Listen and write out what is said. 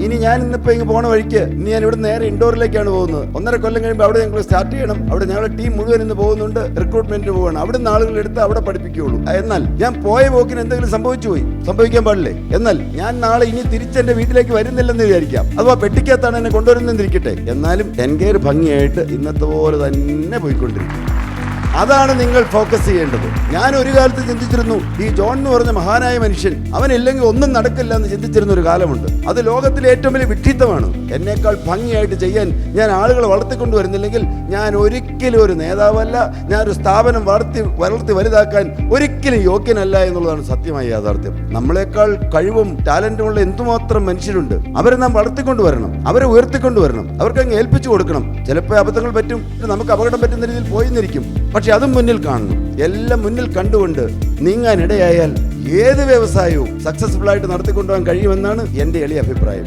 ഇനി ഞാൻ ഇന്നിപ്പോ ഇങ്ങ് പോണ വഴിക്ക് ഇനി ഞാൻ ഇവിടെ നേരെ ഇൻഡോറിലേക്കാണ് പോകുന്നത്. 1.5 കൊല്ലം കഴിയുമ്പോൾ അവിടെ ഞങ്ങൾ സ്റ്റാർട്ട് ചെയ്യണം. അവിടെ ഞങ്ങളുടെ ടീം മുഴുവൻ ഇന്ന് പോകുന്നുണ്ട്, റിക്രൂട്ട്മെന്റിന് പോവുകയാണ്. അവിടെ നിന്ന് ആളുകൾ എടുത്ത് അവിടെ പഠിപ്പിക്കുകയുള്ളൂ. എന്നാൽ ഞാൻ പോയ പോക്കിന് എന്തെങ്കിലും സംഭവിക്കാൻ പാടില്ലേ? എന്നാൽ ഞാൻ നാളെ ഇനി തിരിച്ചെന്റെ വീട്ടിലേക്ക് വരുന്നില്ലെന്ന് വിചാരിക്കാം, അഥവാ പെട്ടിക്കകത്താണ് എന്നെ കൊണ്ടുവരുന്നെന്നിരിക്കട്ടെ, എന്നാലും എൻഗെയർ ഭംഗിയായിട്ട് ഇന്നത്തെ പോലെ തന്നെ പോയിക്കൊണ്ടിരിക്കും. അതാണ് നിങ്ങൾ ഫോക്കസ് ചെയ്യേണ്ടത്. ഞാൻ ഒരു കാലത്ത് ചിന്തിച്ചിരുന്നു, ഈ ജോൺ എന്ന് പറഞ്ഞ മഹാനായ മനുഷ്യൻ അവനില്ലെങ്കിൽ ഒന്നും നടക്കില്ല എന്ന് ചിന്തിച്ചിരുന്ന ഒരു കാലമുണ്ട്. അത് ലോകത്തിലെ ഏറ്റവും വലിയ വിഡ്ഢിത്തമാണ്. എന്നേക്കാൾ ഭംഗിയായിട്ട് ചെയ്യാൻ ഞാൻ ആളുകളെ വളർത്തിക്കൊണ്ടുവരുന്നില്ലെങ്കിൽ ഞാൻ ഒരിക്കലും ഒരു നേതാവല്ല, ഞാനൊരു സ്ഥാപനം വളർത്തി വലുതാക്കാൻ ഒരിക്കലും യോഗ്യനല്ല എന്നുള്ളതാണ് സത്യമായ യാഥാർത്ഥ്യം. നമ്മളെക്കാൾ കഴിവും ടാലന്റുമുള്ള എന്തുമാത്രം മനുഷ്യരുണ്ട്. അവരെ നാം വളർത്തിക്കൊണ്ടുവരണം, അവരെ ഉയർത്തിക്കൊണ്ടുവരണം, അവർക്ക് അങ്ങ് ഏൽപ്പിച്ചു കൊടുക്കണം. ചിലപ്പോൾ അബദ്ധങ്ങൾ പറ്റും, നമുക്ക് അപകടം പറ്റുന്ന രീതിയിൽ പോയിന്നിരിക്കും. പക്ഷെ അതും മുന്നിൽ കാണണം. എല്ലാം മുന്നിൽ കണ്ടുകൊണ്ട് നീങ്ങാനിടയായാൽ ഏത് വ്യവസായവും സക്സസ്ഫുൾ ആയിട്ട് നടത്തിക്കൊണ്ടുപോകാൻ കഴിയുമെന്നാണ് എൻ്റെ എളിയ അഭിപ്രായം.